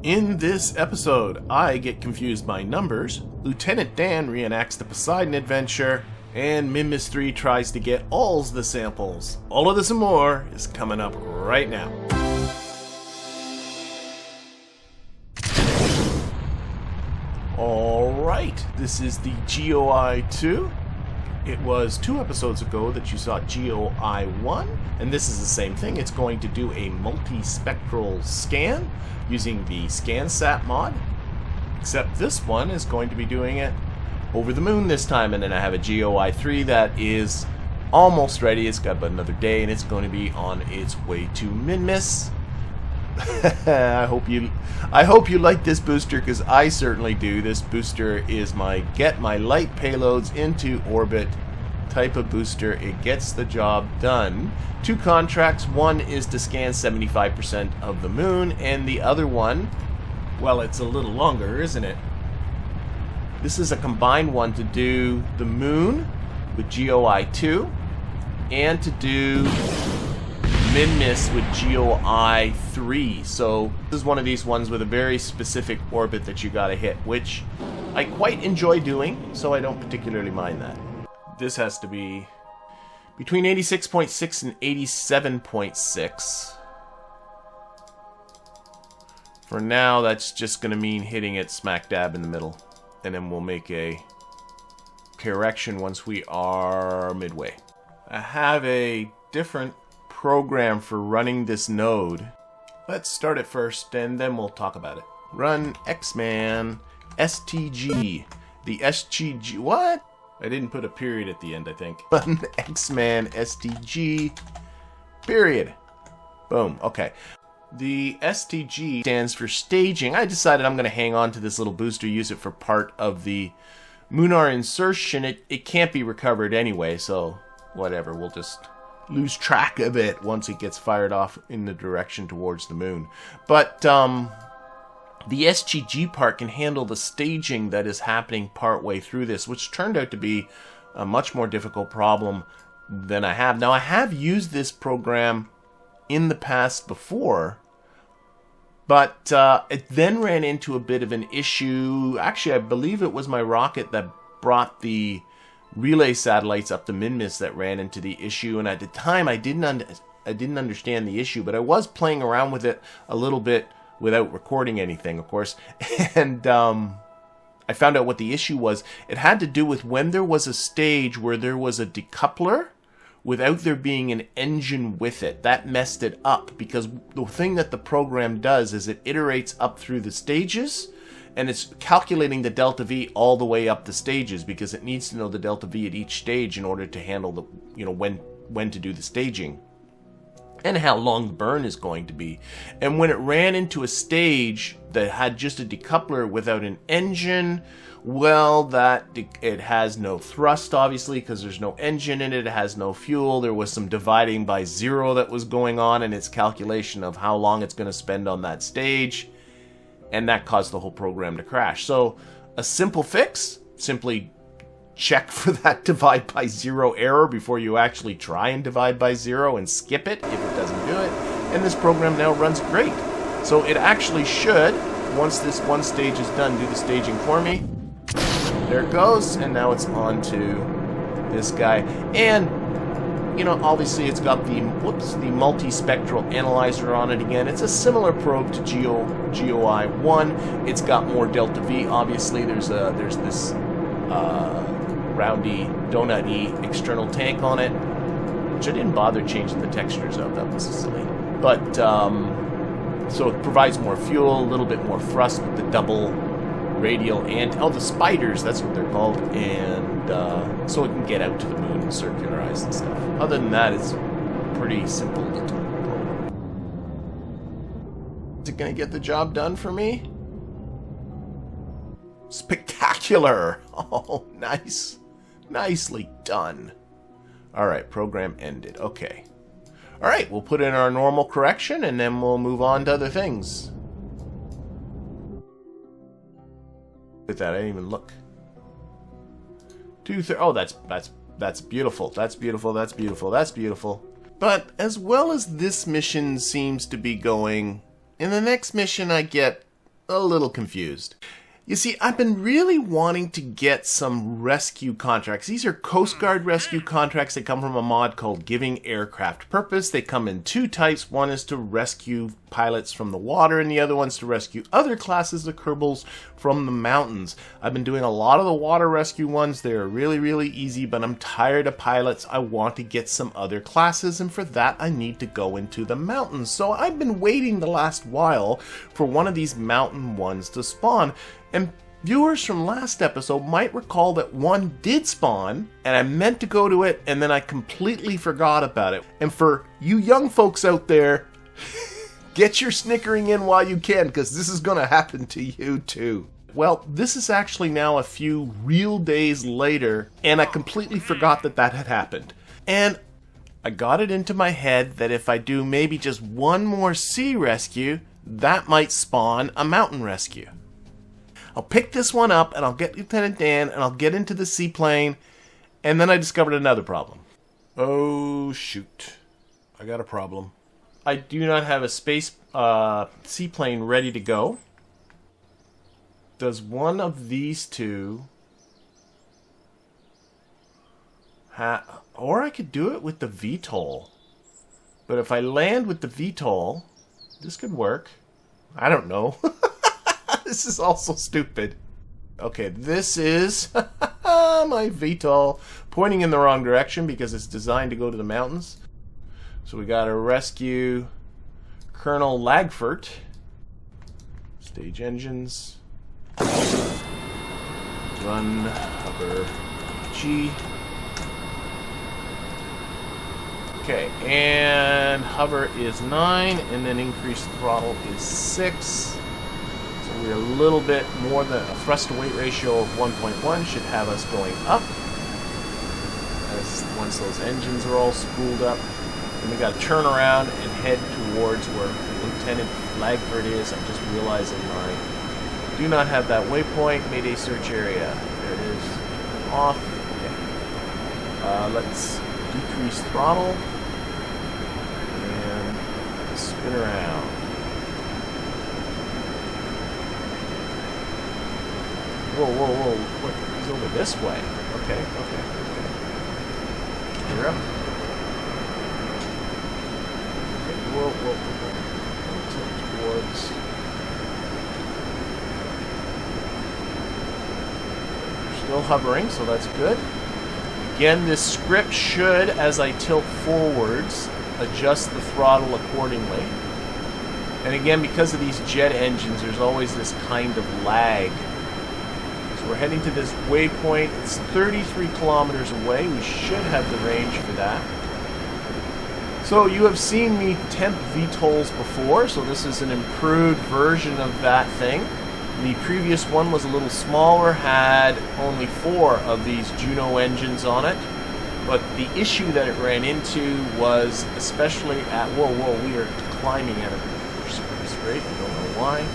In this episode, I get confused by numbers, Lieutenant Dan reenacts the Poseidon adventure, and Minmus 3 tries to get all the samples. All of this and more is coming up right now. Alright, this is the GeoEye II. It was 2 episodes ago that you saw GeoEye I, and this is the same thing. It's going to do a multispectral scan using the SCANsat mod, except this one is going to be doing it over the moon this time. And then I have a GeoEye III that is almost ready. It's got about another day, and it's going to be on its way to Minmus. I hope you like this booster, because I certainly do. This booster is my get my light payloads into orbit type of booster. It gets the job done. 2 contracts. One is to scan 75% of the moon, and the other one, well, it's a little longer, isn't it? This is a combined one to do the moon with GeoEye II and to do Minmus with GeoEye III. So this is one of these ones with a very specific orbit that you gotta hit, which I quite enjoy doing, so I don't particularly mind that. This has to be between 86.6 and 87.6. For now, that's just gonna mean hitting it smack dab in the middle, and then we'll make a correction once we are midway. I have a different program for running this node. Let's start it first, and then we'll talk about it. Run Xman STG. The STG, what? I didn't put a period at the end, I think. Run Xman STG, period. Boom, okay. The STG stands for staging. I decided I'm going to hang on to this little booster, use it for part of the Lunar Insertion. It can't be recovered anyway, so whatever, we'll just lose track of it once it gets fired off in the direction towards the moon. But the SGG part can handle the staging that is happening partway through this, which turned out to be a much more difficult problem than I have. Now, I have used this program in the past before, but it then ran into a bit of an issue. Actually, I believe it was my rocket that brought the relay satellites up to Minmus that ran into the issue, and at the time I didn't understand the issue, but I was playing around with it a little bit without recording anything, of course, and I found out what the issue was. It had to do with when there was a stage where there was a decoupler without there being an engine with it. That messed it up, because the thing that the program does is it iterates up through the stages, and it's calculating the delta V all the way up the stages, because it needs to know the delta V at each stage in order to handle the, when to do the staging and how long the burn is going to be. And when it ran into a stage that had just a decoupler without an engine, well, it has no thrust, obviously, because there's no engine in it. It has no fuel. There was some dividing by 0 that was going on in its calculation of how long it's going to spend on that stage, and that caused the whole program to crash. So a simple fix: simply check for that divide by 0 error before you actually try and divide by 0, and skip it if it doesn't do it. And this program now runs great. So it actually should, once this one stage is done, do the staging for me. There it goes, and now it's on to this guy. And obviously it's got the multispectral analyzer on it again. It's a similar probe to GeoEye I. It's got more delta V. Obviously, there's this roundy, donut-y external tank on it, which I didn't bother changing the textures of. That was silly. But so it provides more fuel, a little bit more thrust with the double radial the spiders, that's what they're called, and so it can get out to the moon and circularize and stuff. Other than that, it's pretty simple little program. Is it going to get the job done for me? Spectacular! Oh, nice. Nicely done. Alright, program ended. Okay. Alright, we'll put in our normal correction, and then we'll move on to other things. At that, I didn't even look. Oh, that's beautiful. That's beautiful. That's beautiful. That's beautiful. But as well as this mission seems to be going, in the next mission I get a little confused. You see, I've been really wanting to get some rescue contracts. These are Coast Guard rescue contracts. They come from a mod called Giving Aircraft Purpose. They come in two types. One is to rescue pilots from the water, and the other one's to rescue other classes of Kerbals from the mountains. I've been doing a lot of the water rescue ones. They're really, really easy, but I'm tired of pilots. I want to get some other classes, and for that I need to go into the mountains. So I've been waiting the last while for one of these mountain ones to spawn. And viewers from last episode might recall that one did spawn, and I meant to go to it, and then I completely forgot about it. And for you young folks out there, get your snickering in while you can, because this is going to happen to you too. Well, this is actually now a few real days later, and I completely forgot that that had happened. And I got it into my head that if I do maybe just one more sea rescue, that might spawn a mountain rescue. I'll pick this one up, and I'll get Lieutenant Dan, and I'll get into the seaplane, and then I discovered another problem. Oh, shoot. I got a problem. I do not have a space seaplane ready to go. Does one of these two... or I could do it with the VTOL. But if I land with the VTOL, this could work. I don't know. This is also stupid. Okay, this is my VTOL pointing in the wrong direction because it's designed to go to the mountains. So we got to rescue Colonel Lagfort. Stage engines. Run, hover, G. Okay, and hover is 9, and then increased throttle is 6. We're a little bit more than a thrust to weight ratio of 1.1 should have us going up. As once those engines are all spooled up, and we got to turn around and head towards where Lieutenant Lagfort is. I'm just realizing I do not have that waypoint. Mayday search area. There it is. Off. Okay. Let's decrease throttle and spin around. Whoa, whoa, whoa. What? He's over this way. Okay. You're up. Okay, whoa. Tilt towards... We're still hovering, so that's good. Again, this script should, as I tilt forwards, adjust the throttle accordingly. And again, because of these jet engines, there's always this kind of lag. We're heading to this waypoint. It's 33 kilometers away. We should have the range for that. So you have seen me tempt VTOLs before, so this is an improved version of that thing. The previous one was a little smaller, had only 4 of these Juno engines on it. But the issue that it ran into was, especially at... Whoa, we are climbing at a surface rate. I don't know why.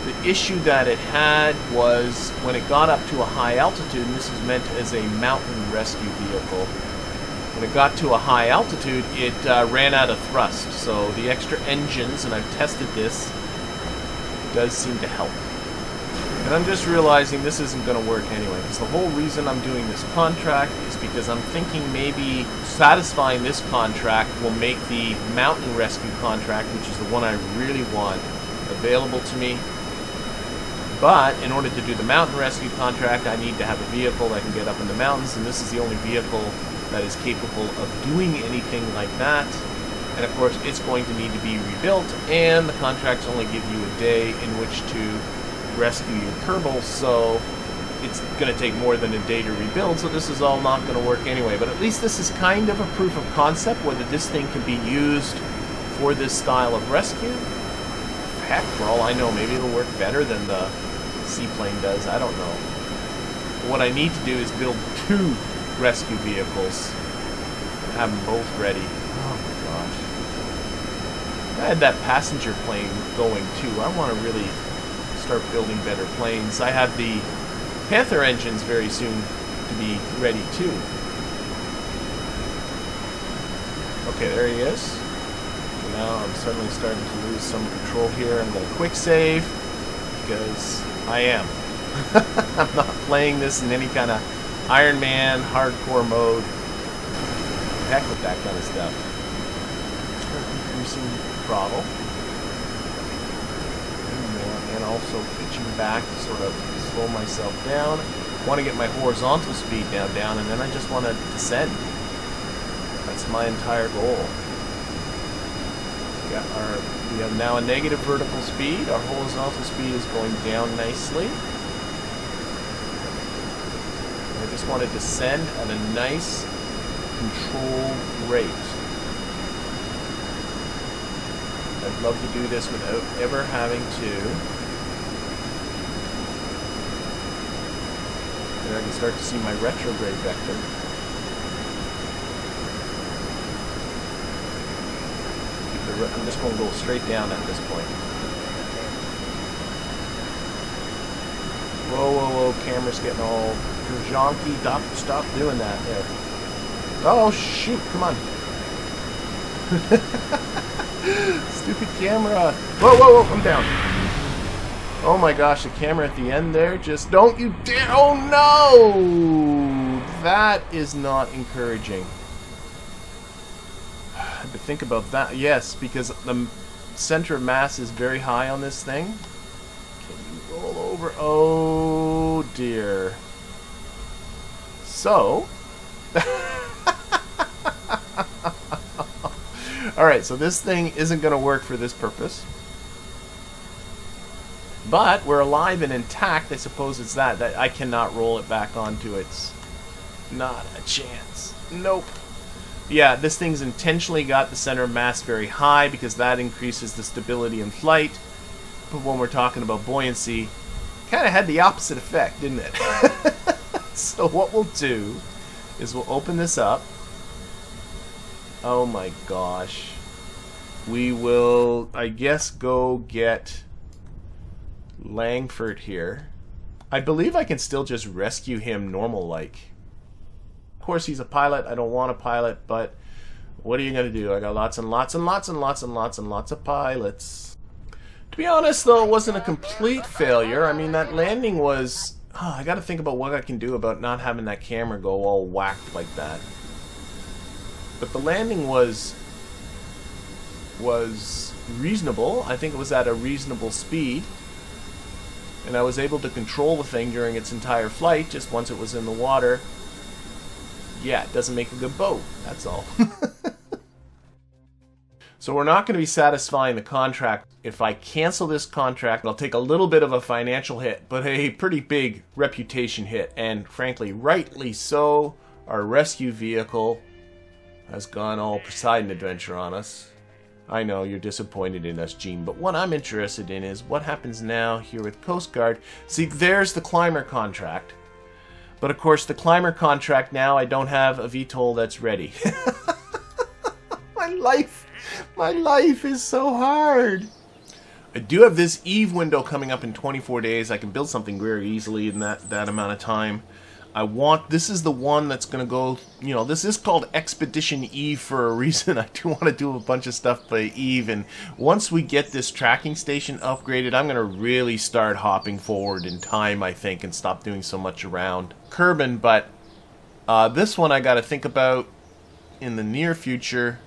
The issue that it had was when it got up to a high altitude, and this is meant as a mountain rescue vehicle, when it got to a high altitude, it ran out of thrust. So the extra engines, and I've tested this, does seem to help. And I'm just realizing this isn't going to work anyway, because the whole reason I'm doing this contract is because I'm thinking maybe satisfying this contract will make the mountain rescue contract, which is the one I really want, available to me. But in order to do the mountain rescue contract, I need to have a vehicle that can get up in the mountains, and this is the only vehicle that is capable of doing anything like that. And of course, it's going to need to be rebuilt, and the contracts only give you a day in which to rescue your Kerbal, so it's going to take more than a day to rebuild, so this is all not going to work anyway. But at least this is kind of a proof of concept, whether this thing can be used for this style of rescue. Heck, for all I know, maybe it'll work better than the seaplane does. I don't know. What I need to do is build 2 rescue vehicles and have them both ready. Oh my gosh. I had that passenger plane going too. I want to really start building better planes. I have the Panther engines very soon to be ready too. Okay, there he is. Now I'm suddenly starting to lose some control here. I'm going to quick save. because I am. I'm not playing this in any kind of Iron Man hardcore mode. Heck with that kind of stuff. Start increasing throttle. And also pitching back to sort of slow myself down. I want to get my horizontal speed down, and then I just want to descend. That's my entire goal. We have now a negative vertical speed. Our horizontal speed is going down nicely. I just want to descend at a nice controlled rate. I'd love to do this without ever having to. There I can start to see my retrograde vector. I'm just going to go straight down at this point. Whoa, whoa, whoa, camera's getting all jonky. Stop doing that there. Oh, shoot, come on. Stupid camera. Whoa, whoa, whoa, I'm down. Oh my gosh, the camera at the end there, just don't you dare. Oh no! That is not encouraging. I had to think about that. Yes, because the center of mass is very high on this thing. Can you roll over? Oh dear. So. Alright, so this thing isn't going to work for this purpose. But we're alive and intact. I suppose it's that I cannot roll it back onto its... Not a chance. Nope. Yeah, this thing's intentionally got the center of mass very high because that increases the stability in flight. But when we're talking about buoyancy, kind of had the opposite effect, didn't it? So what we'll do is we'll open this up. Oh my gosh. We will, I guess, go get Langford here. I believe I can still just rescue him normal-like. Of course, he's a pilot. I don't want a pilot, but what are you going to do? I got lots and lots and lots and lots and lots and lots of pilots. To be honest, though, it wasn't a complete failure. I mean, that landing was... I got to think about what I can do about not having that camera go all whacked like that. But the landing was reasonable. I think it was at a reasonable speed. And I was able to control the thing during its entire flight, just once it was in the water. Yeah, it doesn't make a good boat, that's all. So we're not going to be satisfying the contract. If I cancel this contract, I'll take a little bit of a financial hit, but a pretty big reputation hit. And frankly, rightly so. Our rescue vehicle has gone all Poseidon Adventure on us. I know you're disappointed in us, Gene, but what I'm interested in is what happens now here with Coast Guard. See, there's the climber contract. But of course, the climber contract now, I don't have a VTOL that's ready. My life is so hard. I do have this EVE window coming up in 24 days. I can build something very easily in that amount of time. This is the one that's going to go, you know, this is called Expedition EVE for a reason. I do want to do a bunch of stuff by EVE, and once we get this tracking station upgraded, I'm going to really start hopping forward in time, I think, and stop doing so much around Kerbin. But this one I got to think about in the near future.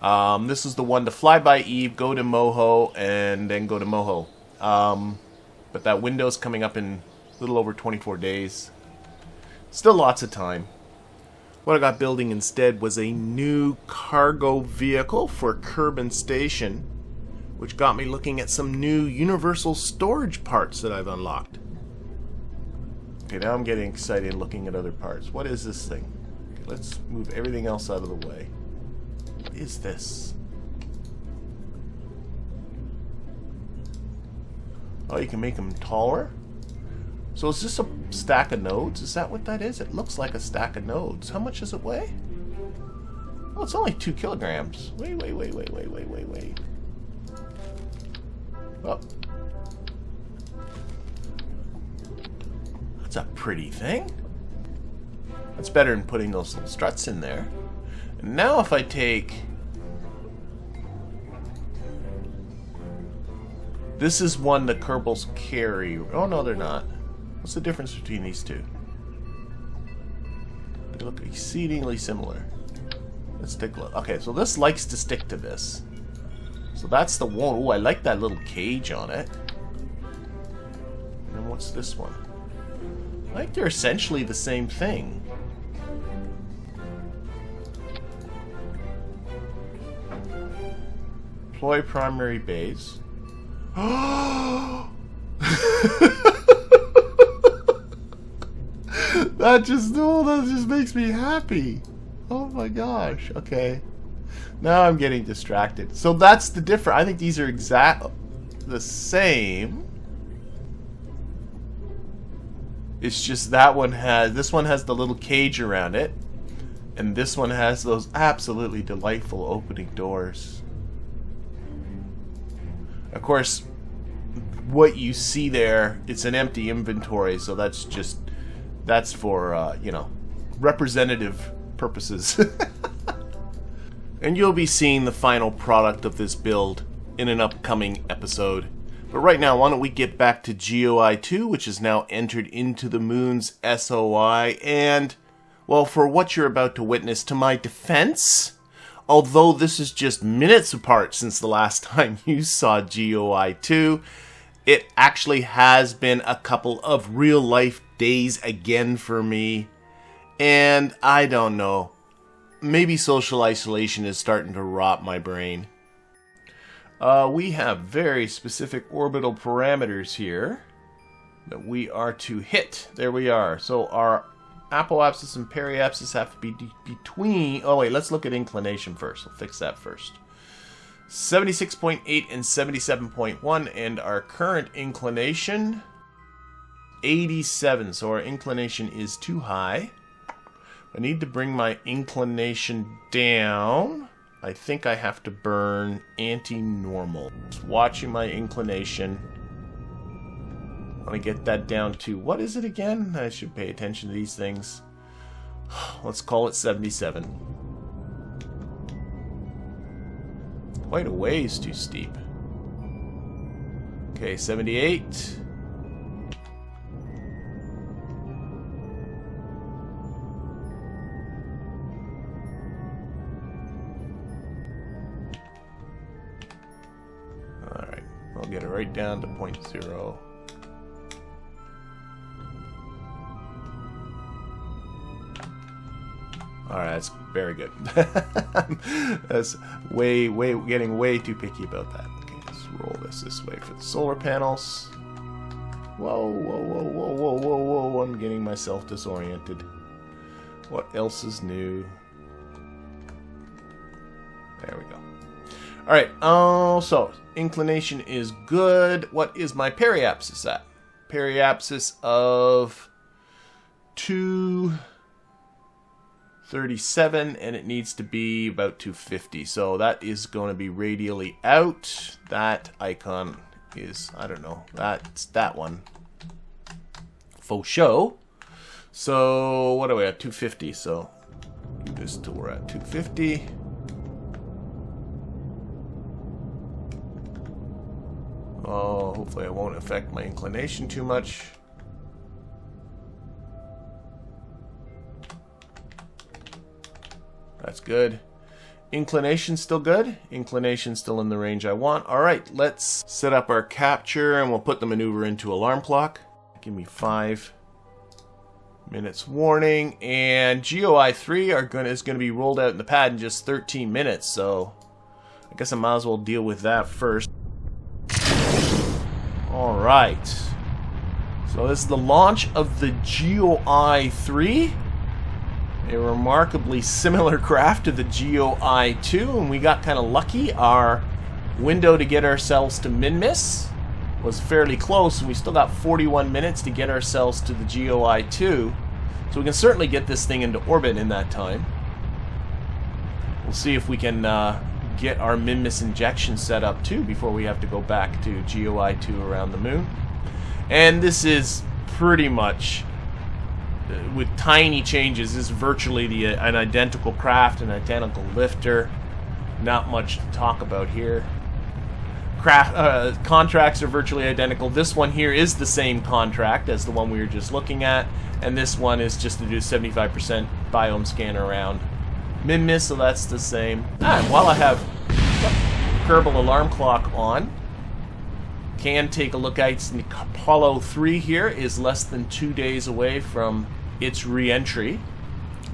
This is the one to fly by EVE, go to Moho, and then go to Moho. But that window's coming up in a little over 24 days. Still lots of time. What I got building instead was a new cargo vehicle for Kerbin Station, which got me looking at some new universal storage parts that I've unlocked. Okay, now I'm getting excited looking at other parts. What is this thing? Okay, let's move everything else out of the way. What is this? Oh, you can make them taller? So is this a stack of nodes? Is that what that is? It looks like a stack of nodes. How much does it weigh? Oh, it's only 2 kilograms. Wait. Oh. That's a pretty thing. That's better than putting those little struts in there. And now if I take This is one that Kerbals carry. Oh, no, they're not. What's the difference between these two? They look exceedingly similar. Let's take a look. Okay, so this likes to stick to this. So that's the one. Oh, I like that little cage on it. And then what's this one? I think they're essentially the same thing. Deploy primary base. That just makes me happy. Oh my gosh. Okay. Now I'm getting distracted. So that's the difference. I think these are exact the same. It's just that one has, this one has the little cage around it, and this one has those absolutely delightful opening doors. Of course, what you see there, it's an empty inventory, so that's just, that's for, you know, representative purposes. And you'll be seeing the final product of this build in an upcoming episode. But right now, why don't we get back to GeoEye II, which is now entered into the moon's SOI. And, well, for what you're about to witness, to my defense, although this is just minutes apart since the last time you saw GeoEye II, it actually has been a couple of real-life days again for me. And I don't know. Maybe social isolation is starting to rot my brain. We have very specific orbital parameters here that we are to hit. There we are. So our apoapsis and periapsis have to be between... Oh wait, let's look at inclination first. We'll fix that first. 76.8 and 77.1, and our current inclination 87. So our inclination is too high. I need to bring my inclination down. I think I have to burn anti-normal. Just watching my inclination. I want to get that down to, what is it again? I should pay attention to these things. Let's call it 77. Quite a ways too steep. Okay, 78. I'll get it right down to 0.0. Alright, that's very good. That's getting way too picky about that. Okay, let's roll this way for the solar panels. Whoa, whoa, whoa, whoa, whoa, whoa, whoa, I'm getting myself disoriented. What else is new? There we go. Alright, so inclination is good. What is my periapsis at? Periapsis of 237, and it needs to be about 250. So that is going to be radially out. That icon is, I don't know, that's that one. Faux show. So what are we at? 250. So do this till we're at 250. Oh, hopefully it won't affect my inclination too much. That's good. Inclination still good. Inclination still in the range I want. Alright, let's set up our capture and we'll put the maneuver into alarm clock. Give me 5 minutes warning. And GeoEye III is going to be rolled out in the pad in just 13 minutes. So I guess I might as well deal with that first. Alright, so this is the launch of the GeoEye III, a remarkably similar craft to the GeoEye II, and we got kind of lucky. Our window to get ourselves to Minmus was fairly close, and we still got 41 minutes to get ourselves to the GeoEye II, so we can certainly get this thing into orbit in that time. We'll see if we can get our Minmus injection set up too before we have to go back to GeoEye II around the moon. And this is pretty much, with tiny changes, this is virtually an identical craft, an identical lifter. Not much to talk about here. Of contracts are virtually identical. This one here is the same contract as the one we were just looking at, and this one is just to do 75% biome scan around Minmus, so that's the same. And while I have Kerbal alarm clock on, can take a look at Kerpollo 3 here is less than 2 days away from its re-entry,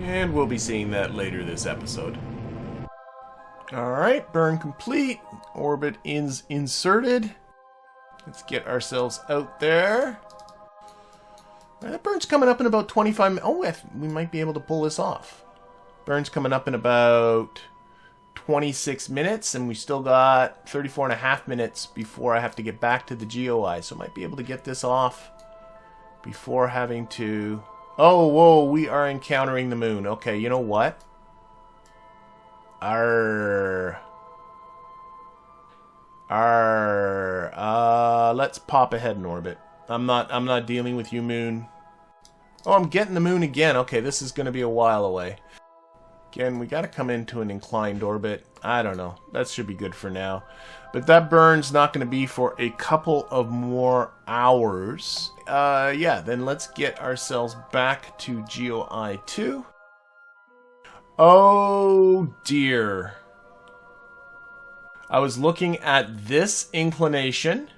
and we'll be seeing that later this episode. Alright, burn complete. Orbit is inserted. Let's get ourselves out there. That burn's coming up in about 25 minutes. Oh, we might be able to pull this off. Burn's coming up in about 26 minutes, and we still got 34.5 minutes before I have to get back to the GeoEye. So I might be able to get this off before having to... Oh, whoa, we are encountering the moon. Okay, you know what? Let's pop ahead in orbit. I'm not dealing with you, moon. Oh, I'm getting the moon again. Okay, this is going to be a while away. Again, we got to come into an inclined orbit. I don't know. That should be good for now. But that burn's not going to be for a couple of more hours. Yeah, then let's get ourselves back to GeoEye II. Oh dear. I was looking at this inclination.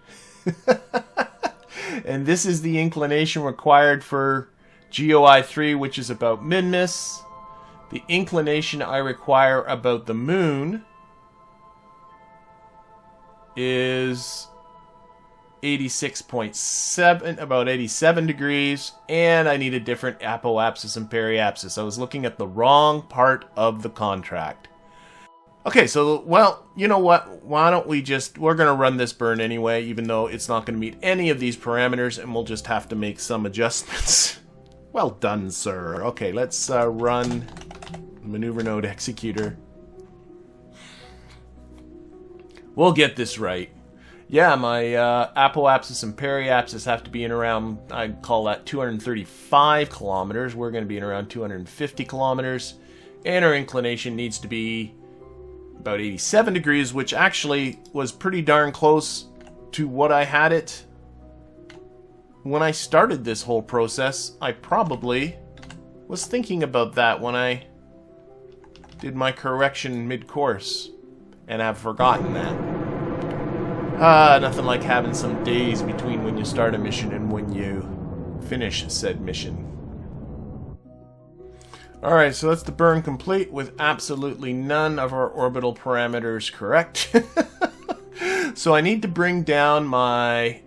And this is the inclination required for GeoEye III, which is about Minmus. The inclination I require about the moon is 86.7, about 87 degrees, and I need a different apoapsis and periapsis. I was looking at the wrong part of the contract. Okay, so, well, you know what? Why don't we just... We're going to run this burn anyway, even though it's not going to meet any of these parameters, and we'll just have to make some adjustments. Well done, sir. Okay, let's run maneuver node executor. We'll get this right. Yeah, my apoapsis and periapsis have to be in around, I'd call that 235 kilometers. We're going to be in around 250 kilometers. And our inclination needs to be about 87 degrees, which actually was pretty darn close to what I had it when I started this whole process. I probably was thinking about that when I did my correction mid-course, and have forgotten that. Nothing like having some days between when you start a mission and when you finish said mission. Alright, so that's the burn complete with absolutely none of our orbital parameters correct. So I need to bring down my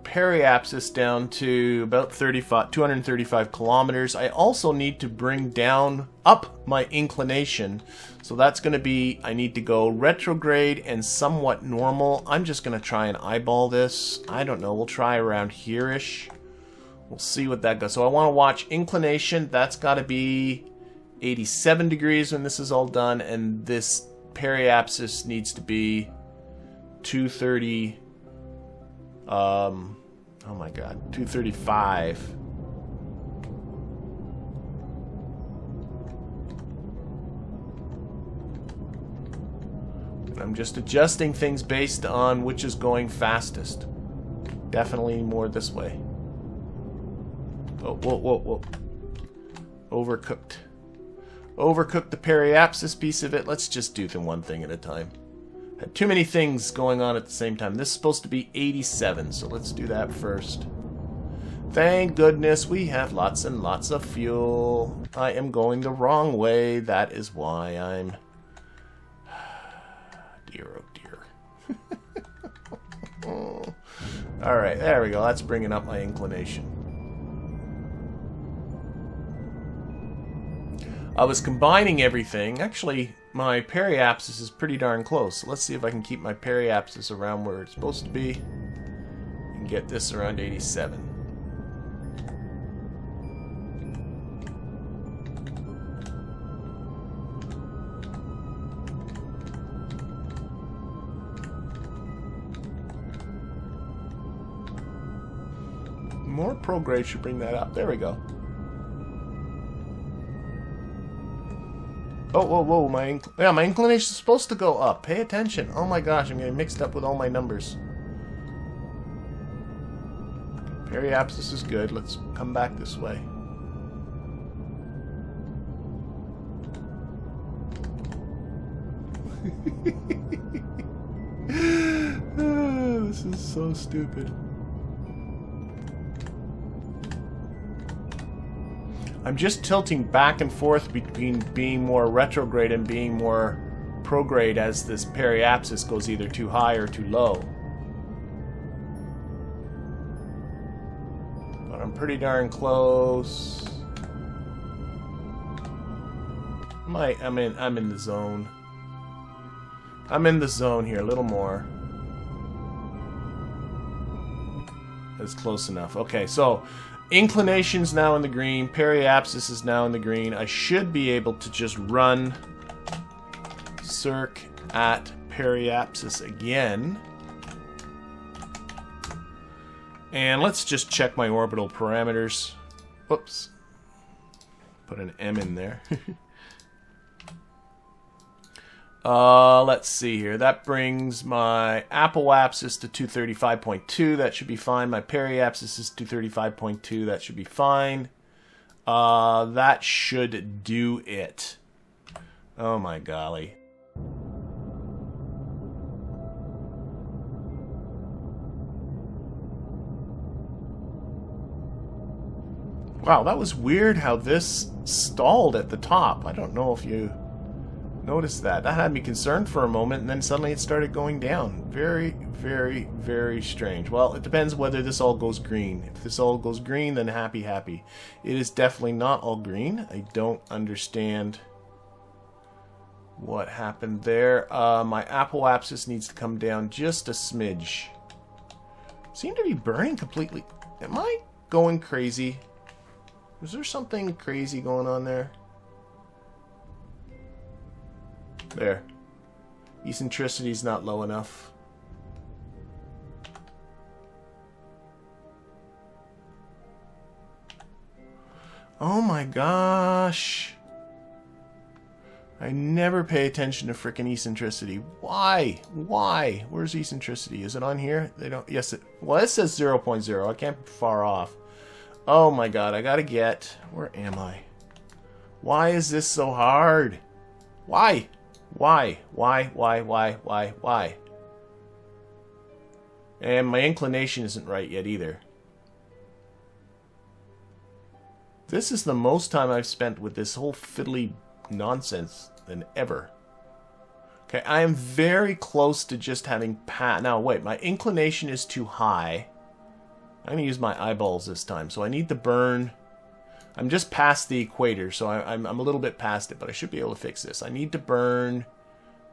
periapsis down to about 235 kilometers. I also need to bring down up my inclination. So that's going to be, I need to go retrograde and somewhat normal. I'm just going to try and eyeball this. I don't know, we'll try around here-ish. We'll see what that goes. So I want to watch inclination. That's got to be 87 degrees when this is all done. And this periapsis needs to be 230. Oh my god, 235. And I'm just adjusting things based on which is going fastest. Definitely more this way. Oh, whoa. Overcooked. Overcooked the periapsis piece of it. Let's just do them one thing at a time. Had too many things going on at the same time. This is supposed to be 87, so let's do that first. Thank goodness we have lots and lots of fuel. I am going the wrong way. That is why I'm... Dear, oh dear. Alright, there we go. That's bringing up my inclination. I was combining everything. Actually, my periapsis is pretty darn close. So let's see if I can keep my periapsis around where it's supposed to be and get this around 87. More prograde should bring that up. There we go. Oh, whoa, whoa, my inclination is supposed to go up. Pay attention. Oh my gosh, I'm getting mixed up with all my numbers. Periapsis is good. Let's come back this way. This is so stupid. I'm just tilting back and forth between being more retrograde and being more prograde as this periapsis goes either too high or too low. But I'm pretty darn close. I'm in the zone. I'm in the zone here, a little more. That's close enough. Okay, so inclination's now in the green, periapsis is now in the green. I should be able to just run circ at periapsis again. And let's just check my orbital parameters. Whoops. Put an M in there. Let's see here. That brings my apoapsis to 235.2. That should be fine. My periapsis is 235.2. That should be fine. That should do it. Oh my golly. Wow, that was weird how this stalled at the top. I don't know if you noticed that. That had me concerned for a moment, and then suddenly it started going down. Very, very, very strange. Well, it depends whether this all goes green. If this all goes green, then happy, happy. It is definitely not all green. I don't understand what happened there. My apoapsis needs to come down just a smidge. Seem to be burning completely. Am I going crazy? Is there something crazy going on there? There. Eccentricity's not low enough. Oh my gosh. I never pay attention to frickin' eccentricity. Why? Why? Where's eccentricity? Is it on here? They don't. Yes, well, it says 0.0. I can't be far off. Oh my god, I gotta get. Where am I? Why is this so hard? Why? Why? Why? And my inclination isn't right yet either. This is the most time I've spent with this whole fiddly nonsense than ever. Okay, I am very close to just having now wait, my inclination is too high. I'm going to use my eyeballs this time, so I need to burn. I'm just past the equator, so I'm a little bit past it, but I should be able to fix this. I need to burn.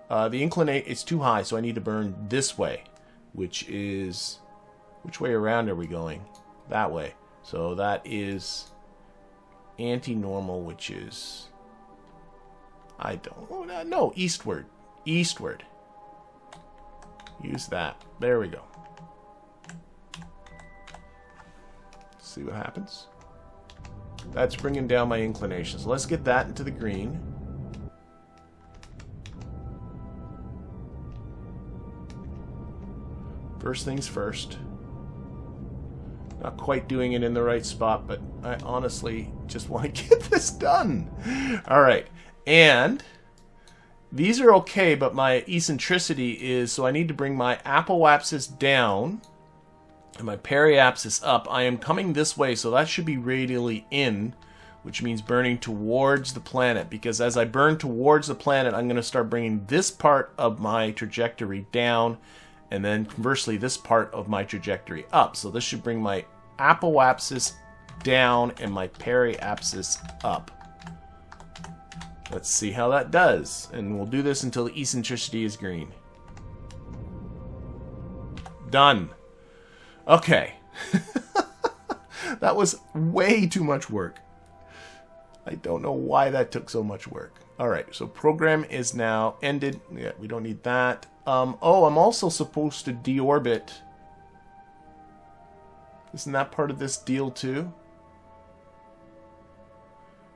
The inclination is too high, so I need to burn this way, which is. Which way around are we going? That way. So that is anti-normal, which is. I don't. No, eastward. Eastward. Use that. There we go. See what happens. That's bringing down my inclination. So let's get that into the green. First things first. Not quite doing it in the right spot, but I honestly just want to get this done. Alright. And these are okay, but my eccentricity is, so I need to bring my apoapsis down and my periapsis up. I am coming this way, so that should be radially in, which means burning towards the planet, because as I burn towards the planet, I'm going to start bringing this part of my trajectory down, and then conversely this part of my trajectory up. So this should bring my apoapsis down and my periapsis up. Let's see how that does, and we'll do this until the eccentricity is green. Done. Okay. That was way too much work. I don't know why that took so much work. Alright, so program is now ended. Yeah, we don't need that. Oh, I'm also supposed to deorbit. Isn't that part of this deal too?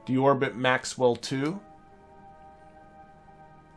Deorbit Maxwell 2.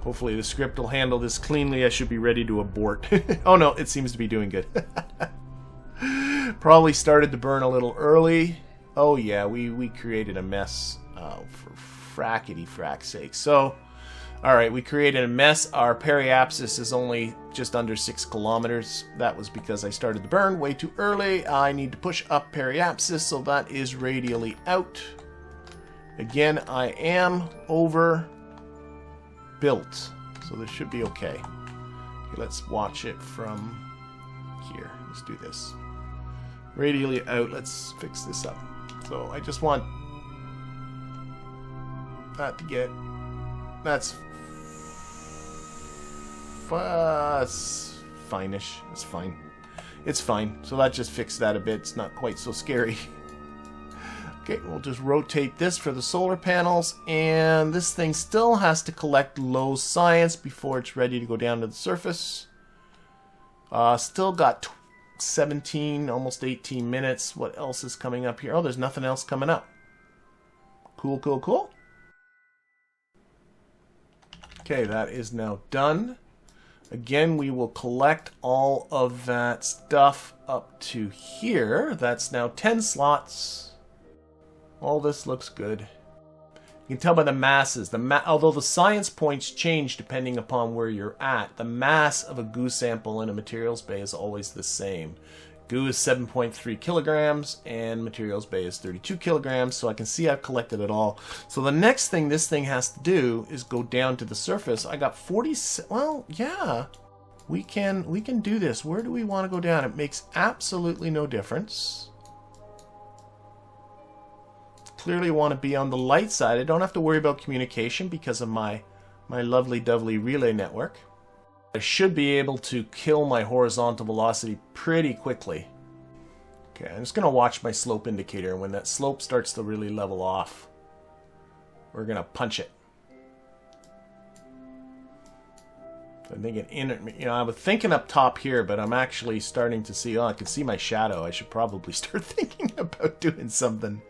Hopefully the script will handle this cleanly. I should be ready to abort. Oh no, it seems to be doing good. Probably started to burn a little early. Oh yeah, we created a mess. Oh, for frackety frack's sake. So, alright, we created a mess. Our periapsis is only just under 6 kilometers. That was because I started the burn way too early. I need to push up periapsis, so that is radially out. Again, I am over built, so this should be okay. Okay, let's watch it from here. Let's do this. Radially out, let's fix this up. So I just want that to get, that's fine-ish. It's fine. It's fine. So that just fixed that a bit. It's not quite so scary. Okay, we'll just rotate this for the solar panels, and this thing still has to collect low science before it's ready to go down to the surface. Still got 17, almost 18 minutes. What else is coming up here? Oh, there's nothing else coming up. Cool, cool, cool. Okay, that is now done. Again, we will collect all of that stuff up to here. That's now 10 slots. All this looks good. You can tell by the masses. Although the science points change depending upon where you're at, the mass of a goo sample in a materials bay is always the same. Goo is 7.3 kilograms and materials bay is 32 kilograms, so I can see I've collected it all. So the next thing this thing has to do is go down to the surface. I got 40, well, yeah, we can do this. Where do we want to go down? It makes absolutely no difference. Clearly want to be on the light side. I don't have to worry about communication because of my lovely dovely relay network. I should be able to kill my horizontal velocity pretty quickly. Okay, I'm just going to watch my slope indicator. When that slope starts to really level off, we're going to punch it. I'm thinking I was thinking up top here, but I'm actually starting to see, oh, I can see my shadow. I should probably start thinking about doing something.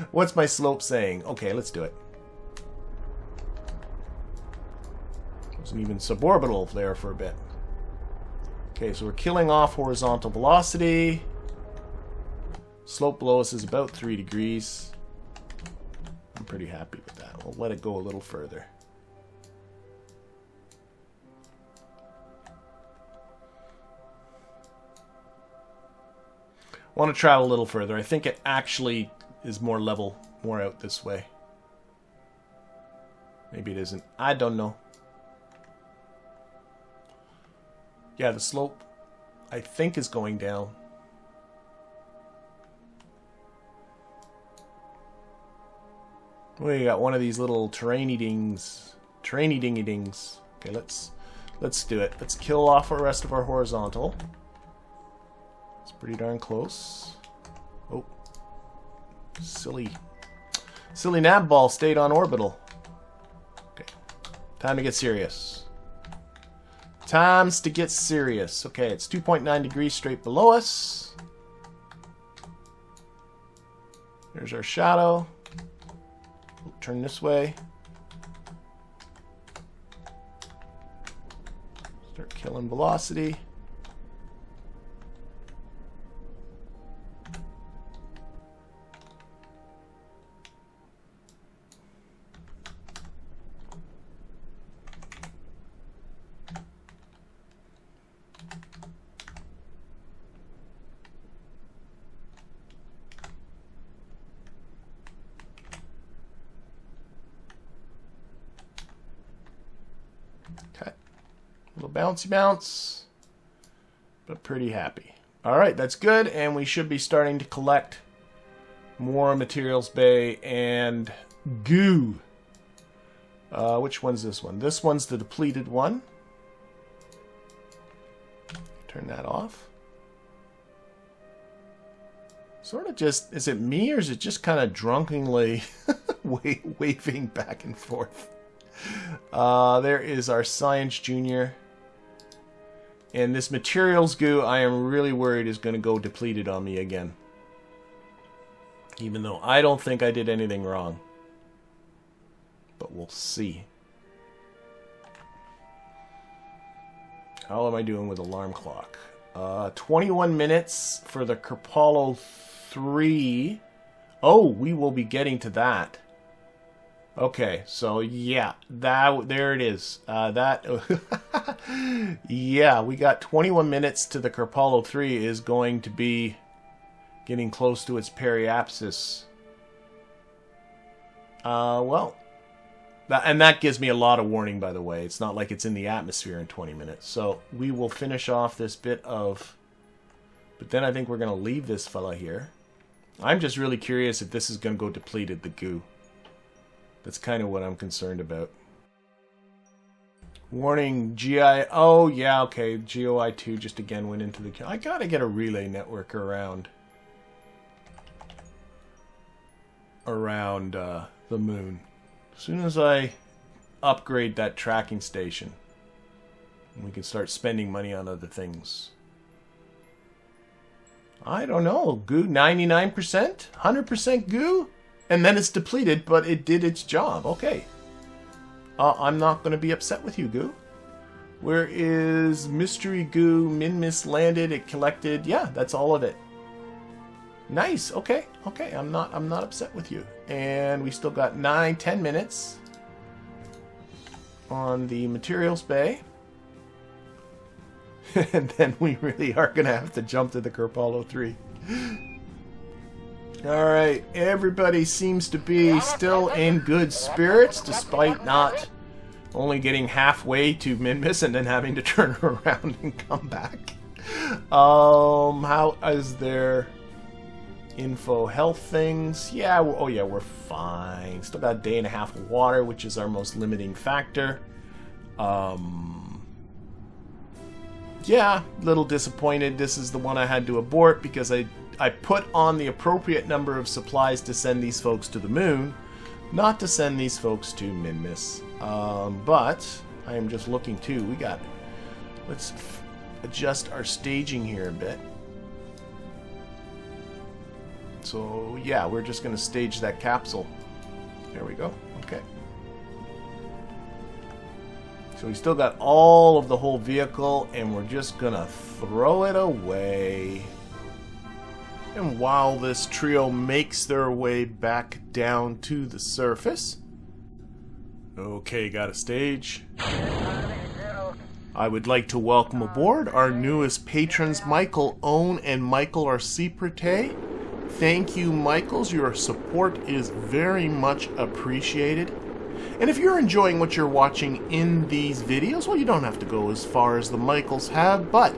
What's my slope saying? Okay, let's do it. Wasn't even suborbital there for a bit. Okay, so we're killing off horizontal velocity. Slope below us is about 3 degrees. I'm pretty happy with that. We'll let it go a little further. I want to travel a little further. I think it actually is more level, more out this way. Maybe it isn't. I don't know. Yeah, the slope, I think, is going down. We got one of these little terrainy dings. Terrainy dingy dings. Okay, let's do it. Let's kill off the rest of our horizontal. Pretty darn close. Oh. Silly nav ball stayed on orbital. Okay. Time to get serious. Times to get serious. Okay, it's 2.9 degrees straight below us. There's our shadow. Turn this way. Start killing velocity. Bouncy bounce, but pretty happy. Alright, that's good, and we should be starting to collect more materials bay and goo. Which one's this one? This one's the depleted one. Turn that off. Sort of just, is it me or is it just kind of drunkenly waving back and forth? There is our Science Junior. And this materials goo, I am really worried is going to go depleted on me again. Even though I don't think I did anything wrong. But we'll see. How am I doing with alarm clock? 21 minutes for the Kerpollo III. Oh, we will be getting to that. Okay, so yeah, there it is. Yeah, we got 21 minutes to the Kerpollo III is going to be getting close to its periapsis. Well, and that gives me a lot of warning, by the way. It's not like it's in the atmosphere in 20 minutes. So we will finish off this bit of... But then I think we're going to leave this fella here. I'm just really curious if this is going to go depleted, the goo. That's kind of what I'm concerned about. Warning, GeoEye... Oh, yeah, okay. GeoEye II just again went into the... I got to get a relay network around the moon. As soon as I upgrade that tracking station, we can start spending money on other things. I don't know. Goo 99%? 100% goo? And then it's depleted, but it did its job. Okay. I'm not going to be upset with you, goo. Where is mystery goo? Minmus landed. It collected. Yeah, that's all of it. Nice. Okay. Okay. I'm not upset with you. And we still got 9-10 minutes on the materials bay. And then we really are going to have to jump to the Kerpollo III. Alright, everybody seems to be still in good spirits, despite not only getting halfway to Minmus and then having to turn around and come back. How is their info health things? Yeah, oh yeah, we're fine. Still got a day and a half of water, which is our most limiting factor. Yeah, a little disappointed. This is the one I had to abort because I put on the appropriate number of supplies to send these folks to the moon, not to send these folks to Minmus. But I am just looking too. Let's adjust our staging here a bit. So yeah, we're just going to stage that capsule. There we go. Okay. So we still got all of the whole vehicle, and we're just going to throw it away. And while this trio makes their way back down to the surface... Okay, got a stage. I would like to welcome aboard our newest patrons, Michael Owen and Michael Arciprete. Thank you, Michaels. Your support is very much appreciated. And if you're enjoying what you're watching in these videos, well, you don't have to go as far as the Michaels have, but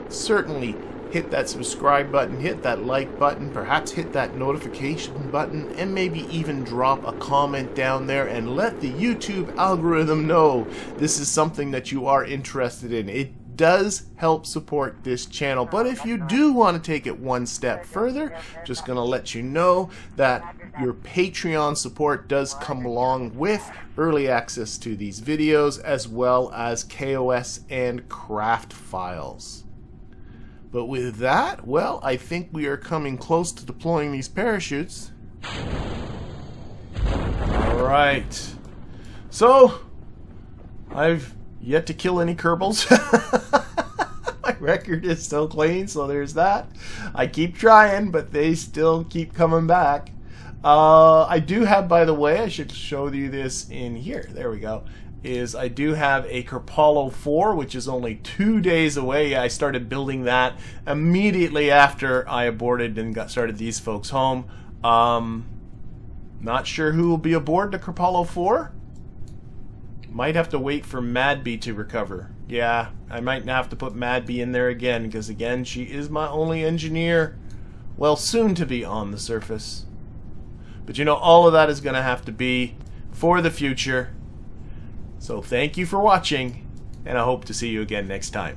certainly hit that subscribe button, hit that like button, perhaps hit that notification button, and maybe even drop a comment down there and let the YouTube algorithm know this is something that you are interested in. It does help support this channel, but if you do want to take it one step further, just gonna let you know that your Patreon support does come along with early access to these videos as well as KOS and craft files. But with that, well, I think we are coming close to deploying these parachutes. Alright. So, I've yet to kill any Kerbals. My record is still clean, so there's that. I keep trying, but they still keep coming back. I do have, by the way, I should show you this in here. There we go. I do have a Kerpollo IV, which is only 2 days away. I started building that immediately after I aborted and started these folks home. Not sure who will be aboard the Kerpollo IV. Might have to wait for Madby to recover. Yeah, I might have to put Madby in there again, because again, she is my only engineer. Well, soon to be on the surface. But you know, all of that is going to have to be for the future. So thank you for watching, and I hope to see you again next time.